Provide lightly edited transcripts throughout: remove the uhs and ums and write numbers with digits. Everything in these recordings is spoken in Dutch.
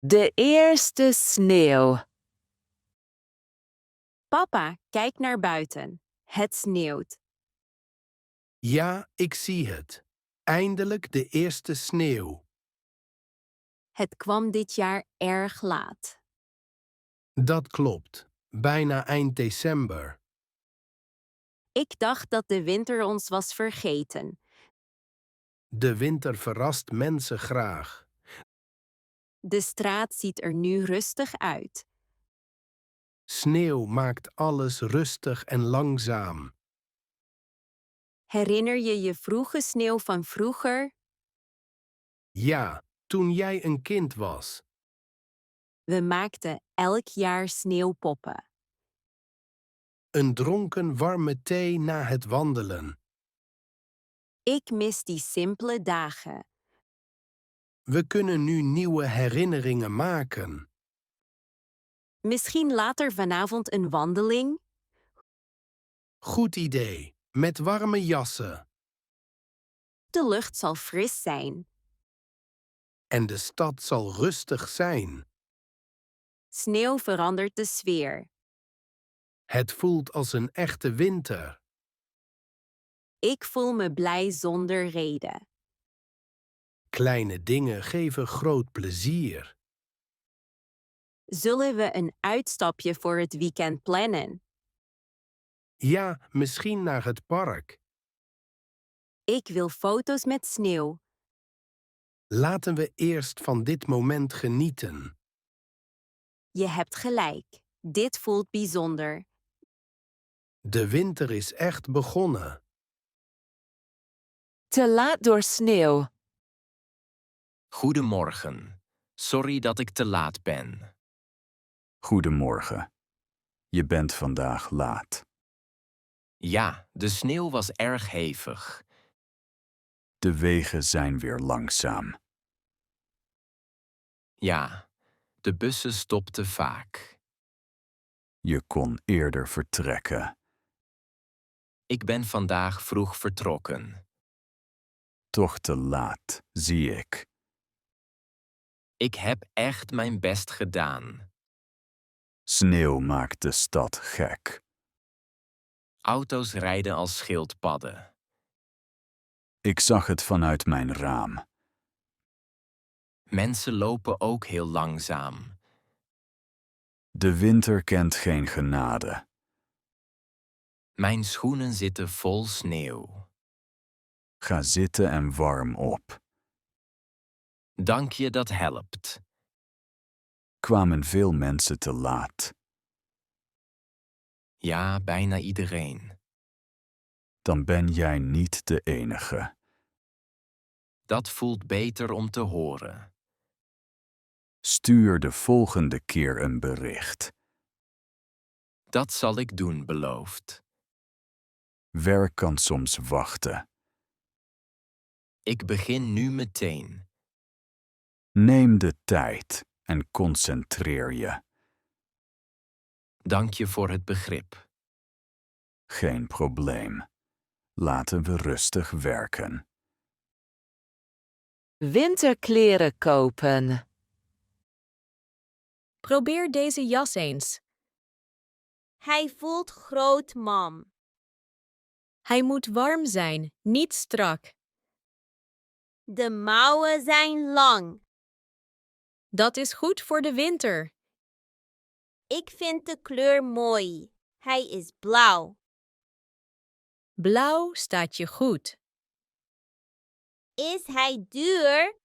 De eerste sneeuw. Papa, kijk naar buiten. Het sneeuwt. Ja, ik zie het. Eindelijk de eerste sneeuw. Het kwam dit jaar erg laat. Dat klopt. Bijna eind december. Ik dacht dat de winter ons was vergeten. De winter verrast mensen graag. De straat ziet er nu rustig uit. Sneeuw maakt alles rustig en langzaam. Herinner je je vroege sneeuw van vroeger? Ja, toen jij een kind was. We maakten elk jaar sneeuwpoppen. Een dronken warme thee na het wandelen. Ik mis die simpele dagen. We kunnen nu nieuwe herinneringen maken. Misschien later vanavond een wandeling? Goed idee. Met warme jassen. De lucht zal fris zijn. En de stad zal rustig zijn. Sneeuw verandert de sfeer. Het voelt als een echte winter. Ik voel me blij zonder reden. Kleine dingen geven groot plezier. Zullen we een uitstapje voor het weekend plannen? Ja, misschien naar het park. Ik wil foto's met sneeuw. Laten we eerst van dit moment genieten. Je hebt gelijk. Dit voelt bijzonder. De winter is echt begonnen. Te laat door sneeuw. Goedemorgen. Sorry dat ik te laat ben. Goedemorgen. Je bent vandaag laat. Ja, de sneeuw was erg hevig. De wegen zijn weer langzaam. Ja, de bussen stopten vaak. Je kon eerder vertrekken. Ik ben vandaag vroeg vertrokken. Toch te laat, zie ik. Ik heb echt mijn best gedaan. Sneeuw maakt de stad gek. Auto's rijden als schildpadden. Ik zag het vanuit mijn raam. Mensen lopen ook heel langzaam. De winter kent geen genade. Mijn schoenen zitten vol sneeuw. Ga zitten en warm op. Dank je, dat helpt. Kwamen veel mensen te laat. Ja, bijna iedereen. Dan ben jij niet de enige. Dat voelt beter om te horen. Stuur de volgende keer een bericht. Dat zal ik doen, beloofd. Werk kan soms wachten. Ik begin nu meteen. Neem de tijd en concentreer je. Dank je voor het begrip. Geen probleem. Laten we rustig werken. Winterkleren kopen. Probeer deze jas eens. Hij voelt groot, mam. Hij moet warm zijn, niet strak. De mouwen zijn lang. Dat is goed voor de winter. Ik vind de kleur mooi. Hij is blauw. Blauw staat je goed. Is hij duur?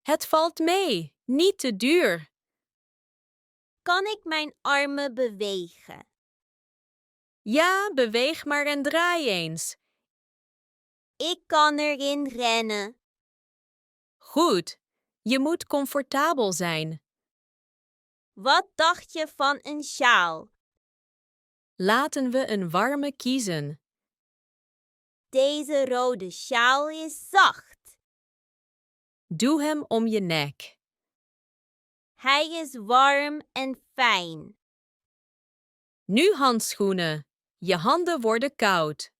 Het valt mee, niet te duur. Kan ik mijn armen bewegen? Ja, beweeg maar en draai eens. Ik kan erin rennen. Goed, je moet comfortabel zijn. Wat dacht je van een sjaal? Laten we een warme kiezen. Deze rode sjaal is zacht. Doe hem om je nek. Hij is warm en fijn. Nu handschoenen. Je handen worden koud.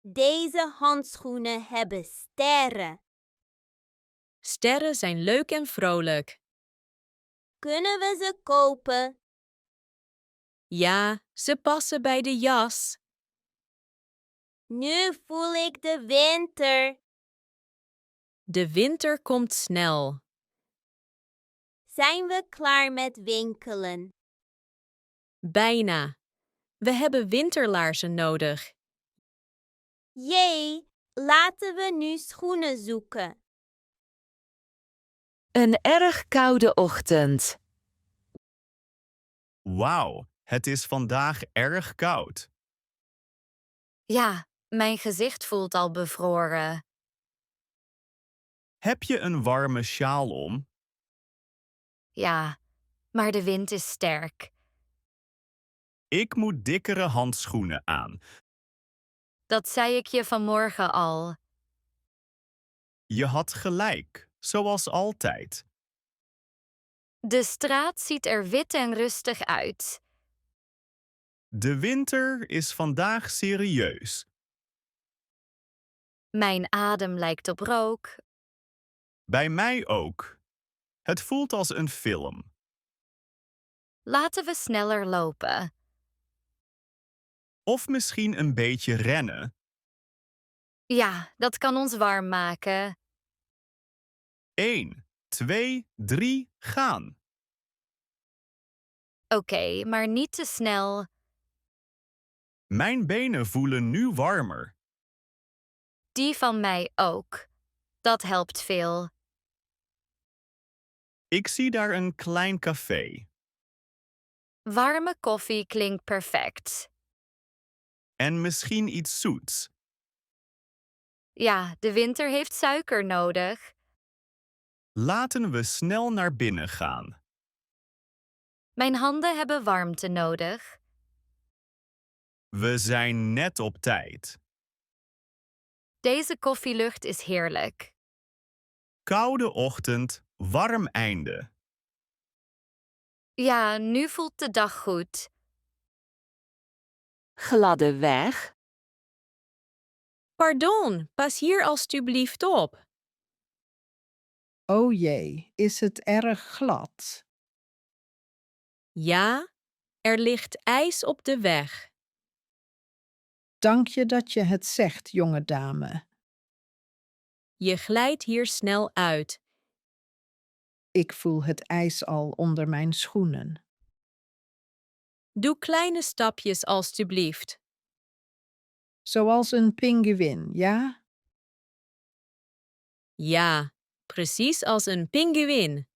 Deze handschoenen hebben sterren. Sterren zijn leuk en vrolijk. Kunnen we ze kopen? Ja, ze passen bij de jas. Nu voel ik de winter. De winter komt snel. Zijn we klaar met winkelen? Bijna. We hebben winterlaarzen nodig. Jee, laten we nu schoenen zoeken. Een erg koude ochtend. Wauw, het is vandaag erg koud. Ja, mijn gezicht voelt al bevroren. Heb je een warme sjaal om? Ja, maar de wind is sterk. Ik moet dikkere handschoenen aan. Dat zei ik je vanmorgen al. Je had gelijk, zoals altijd. De straat ziet er wit en rustig uit. De winter is vandaag serieus. Mijn adem lijkt op rook. Bij mij ook. Het voelt als een film. Laten we sneller lopen. Of misschien een beetje rennen. Ja, dat kan ons warm maken. 1, 2, 3, gaan. Oké, maar niet te snel. Mijn benen voelen nu warmer. Die van mij ook. Dat helpt veel. Ik zie daar een klein café. Warme koffie klinkt perfect. En misschien iets zoets. Ja, de winter heeft suiker nodig. Laten we snel naar binnen gaan. Mijn handen hebben warmte nodig. We zijn net op tijd. Deze koffielucht is heerlijk. Koude ochtend, warm einde. Ja, nu voelt de dag goed. Gladde weg. Pardon, pas hier alstublieft op. O jee, is het erg glad? Ja, er ligt ijs op de weg. Dank je dat je het zegt, jonge dame. Je glijdt hier snel uit. Ik voel het ijs al onder mijn schoenen. Doe kleine stapjes alstublieft. Zoals een pinguïn, ja? Ja, precies als een pinguïn.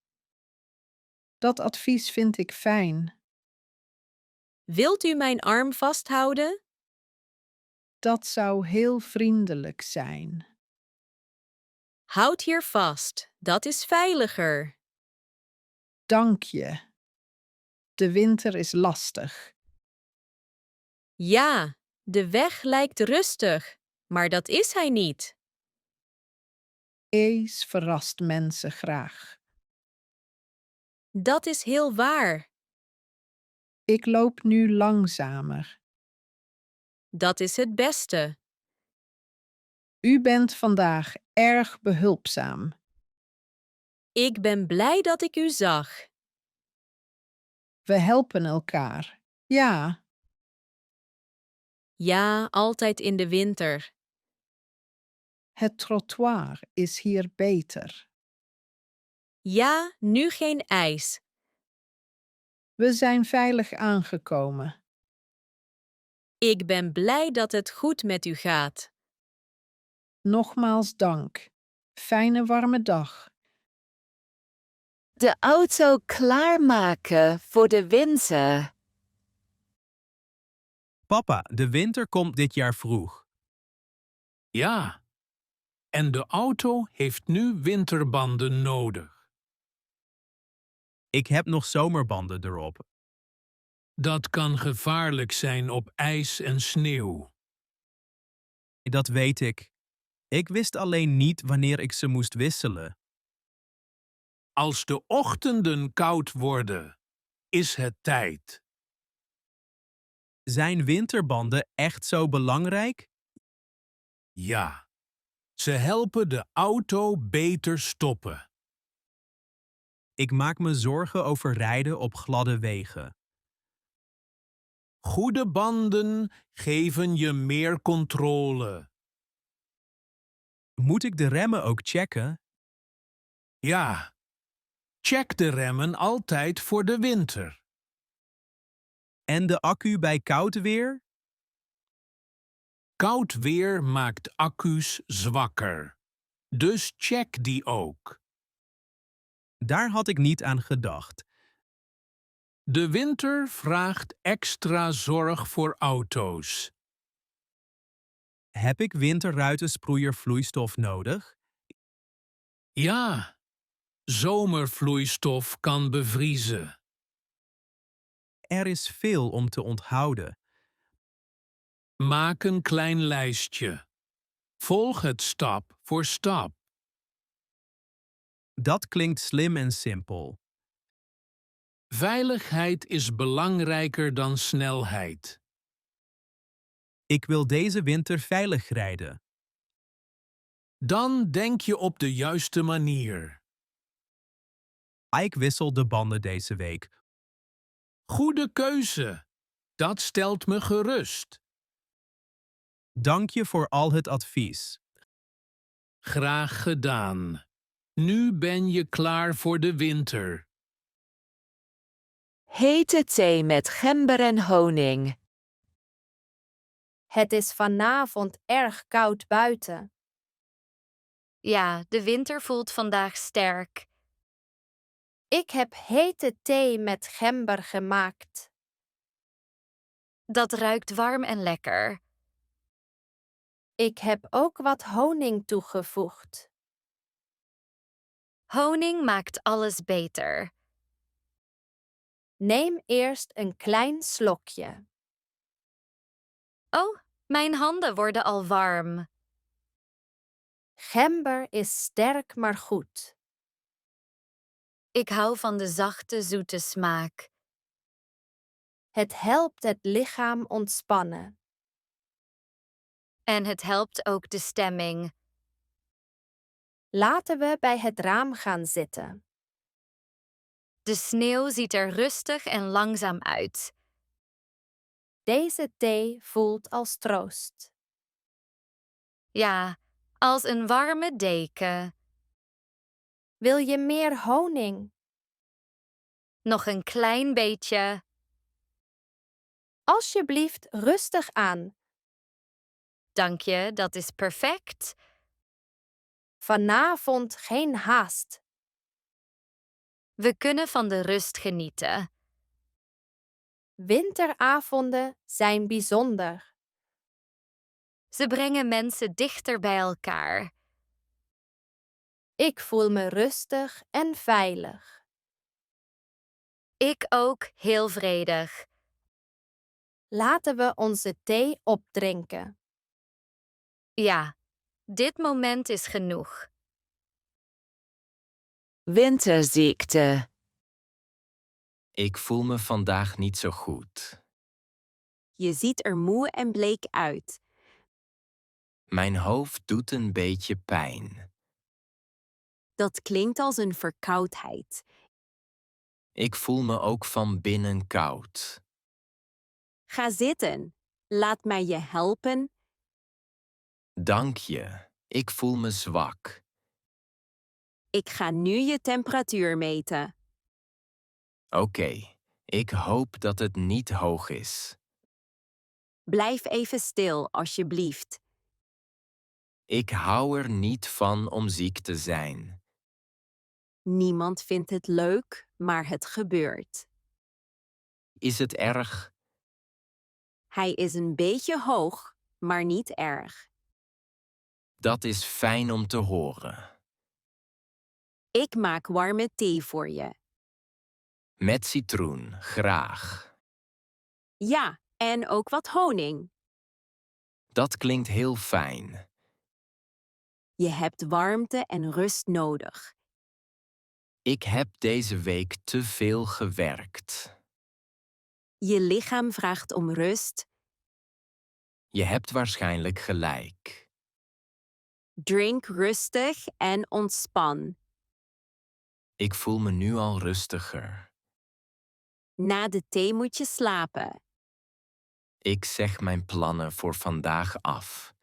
Dat advies vind ik fijn. Wilt u mijn arm vasthouden? Dat zou heel vriendelijk zijn. Houd hier vast, dat is veiliger. Dank je. De winter is lastig. Ja, de weg lijkt rustig, maar dat is hij niet. Ijs verrast mensen graag. Dat is heel waar. Ik loop nu langzamer. Dat is het beste. U bent vandaag erg behulpzaam. Ik ben blij dat ik u zag. We helpen elkaar. Ja, Ja, altijd in de winter. het trottoir is hier beter. Ja, nu geen ijs. We zijn veilig aangekomen. Ik ben blij dat het goed met u gaat. Nogmaals dank. Fijne warme dag. De auto klaarmaken voor de winter. Papa, de winter komt dit jaar vroeg. Ja, en de auto heeft nu winterbanden nodig. Ik heb nog zomerbanden erop. Dat kan gevaarlijk zijn op ijs en sneeuw. Dat weet ik. Ik wist alleen niet wanneer ik ze moest wisselen. Als de ochtenden koud worden, is het tijd. Zijn winterbanden echt zo belangrijk? Ja, Ze helpen de auto beter stoppen. Ik maak me zorgen over rijden op gladde wegen. Goede banden geven je meer controle. Moet ik de remmen ook checken? Ja, check de remmen altijd voor de winter. En de accu bij koud weer? Koud weer maakt accu's zwakker. Dus check die ook. Daar had ik niet aan gedacht. De winter vraagt extra zorg voor auto's. Heb ik winterruitensproeiervloeistof nodig? Ja, zomervloeistof kan bevriezen. Er is veel om te onthouden. Maak een klein lijstje. Volg het stap voor stap. Dat klinkt slim en simpel. Veiligheid is belangrijker dan snelheid. Ik wil deze winter veilig rijden. Dan denk je op de juiste manier. Ik wissel de banden deze week. Goede keuze. Dat stelt me gerust. Dank je voor al het advies. Graag gedaan. Nu ben je klaar voor de winter. Hete thee met gember en honing. Het is vanavond erg koud buiten. Ja, de winter voelt vandaag sterk. Ik heb hete thee met gember gemaakt. Dat ruikt warm en lekker. Ik heb ook wat honing toegevoegd. Honing maakt alles beter. Neem eerst een klein slokje. Oh, mijn handen worden al warm. Gember is sterk maar goed. Ik hou van de zachte, zoete smaak. Het helpt het lichaam ontspannen. En het helpt ook de stemming. Laten we bij het raam gaan zitten. De sneeuw ziet er rustig en langzaam uit. Deze thee voelt als troost. Ja, als een warme deken. Wil je meer honing? Nog een klein beetje. Alsjeblieft rustig aan. Dank je, dat is perfect. Vanavond geen haast. We kunnen van de rust genieten. Winteravonden zijn bijzonder. Ze brengen mensen dichter bij elkaar. Ik voel me rustig en veilig. Ik ook heel vredig. Laten we onze thee opdrinken. Ja, dit moment is genoeg. Winterziekte. Ik voel me vandaag niet zo goed. Je ziet er moe en bleek uit. Mijn hoofd doet een beetje pijn. Dat klinkt als een verkoudheid. Ik voel me ook van binnen koud. Ga zitten. Laat mij je helpen. Dank je. Ik voel me zwak. Ik ga nu je temperatuur meten. Oké, ik hoop dat het niet hoog is. Blijf even stil, alsjeblieft. Ik hou er niet van om ziek te zijn. Niemand vindt het leuk, maar het gebeurt. Is het erg? Hij is een beetje hoog, maar niet erg. Dat is fijn om te horen. Ik maak warme thee voor je. Met citroen, graag. Ja, en ook wat honing. Dat klinkt heel fijn. Je hebt warmte en rust nodig. Ik heb deze week te veel gewerkt. Je lichaam vraagt om rust. Je hebt waarschijnlijk gelijk. Drink rustig en ontspan. Ik voel me nu al rustiger. Na de thee moet je slapen. Ik zeg mijn plannen voor vandaag af.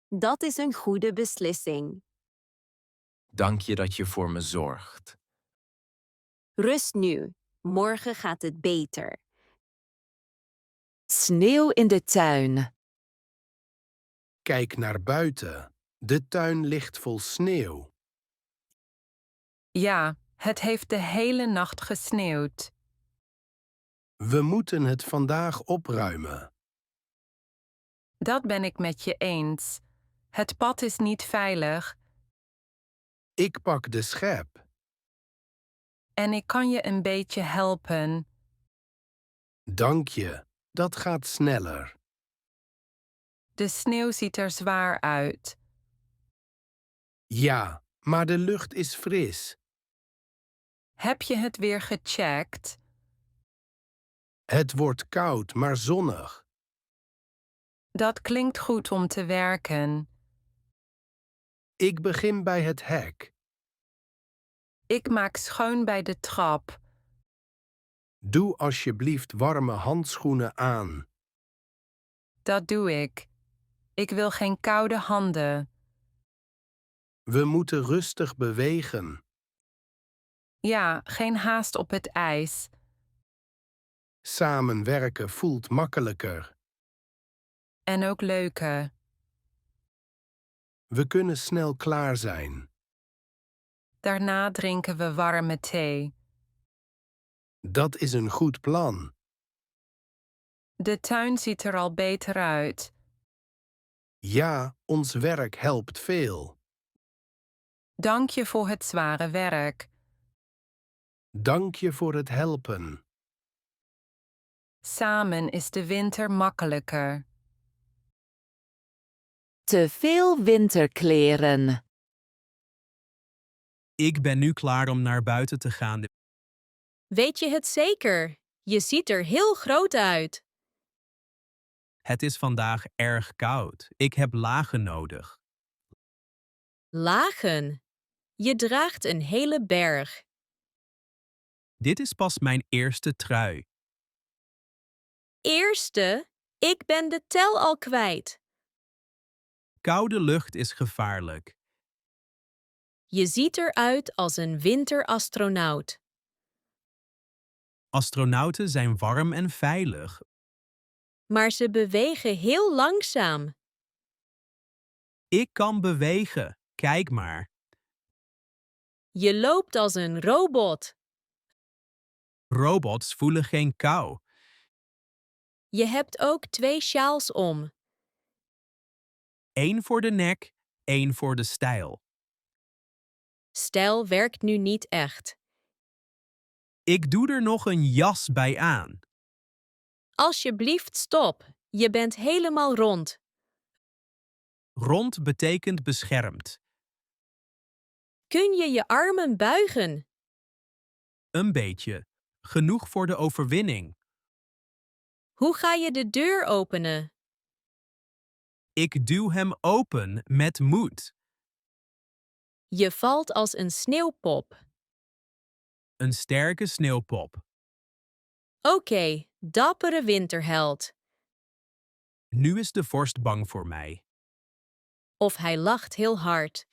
Dat is een goede beslissing. Dank je dat je voor me zorgt. Rust nu. Morgen gaat het beter. Sneeuw in de tuin. Kijk naar buiten. De tuin ligt vol sneeuw. Ja, het heeft de hele nacht gesneeuwd. We moeten het vandaag opruimen. Dat ben ik met je eens. Het pad is niet veilig Ik pak de schep. en ik kan je een beetje helpen. Dank je. Dat gaat sneller. De sneeuw ziet er zwaar uit. Ja, maar de lucht is fris. Heb je het weer gecheckt? Het wordt koud, maar zonnig. Dat klinkt goed om te werken. Ik begin bij het hek. Ik maak schoon bij de trap. Doe alsjeblieft warme handschoenen aan. Dat doe ik. Ik wil geen koude handen. We moeten rustig bewegen. Ja, geen haast op het ijs. Samenwerken voelt makkelijker. En ook leuke. We kunnen snel klaar zijn. Daarna drinken we warme thee. Dat is een goed plan. De tuin ziet er al beter uit. Ja, ons werk helpt veel. Dank je voor het zware werk. Dank je voor het helpen. Samen is de winter makkelijker. Te veel winterkleren. Ik ben nu klaar om naar buiten te gaan. Weet je het zeker? Je ziet er heel groot uit. Het is vandaag erg koud. Ik heb lagen nodig. Lagen. Je draagt een hele berg. Dit is pas mijn eerste trui. Eerste, ik ben de tel al kwijt. Koude lucht is gevaarlijk. Je ziet eruit als een winterastronaut. Astronauten zijn warm en veilig. Maar ze bewegen heel langzaam. Ik kan bewegen. Kijk maar. Je loopt als een robot. Robots voelen geen kou. Je hebt ook 2 sjaals om. 1 voor de nek, 1 voor de stijl. Stijl werkt nu niet echt. Ik doe er nog een jas bij aan. Alsjeblieft stop. Je bent helemaal rond. Rond betekent beschermd. Kun je je armen buigen? Een beetje. Genoeg voor de overwinning. Hoe ga je de deur openen? Ik duw hem open met moed. Je valt als een sneeuwpop. Een sterke sneeuwpop. Oké, dappere winterheld. Nu is de vorst bang voor mij. Of hij lacht heel hard.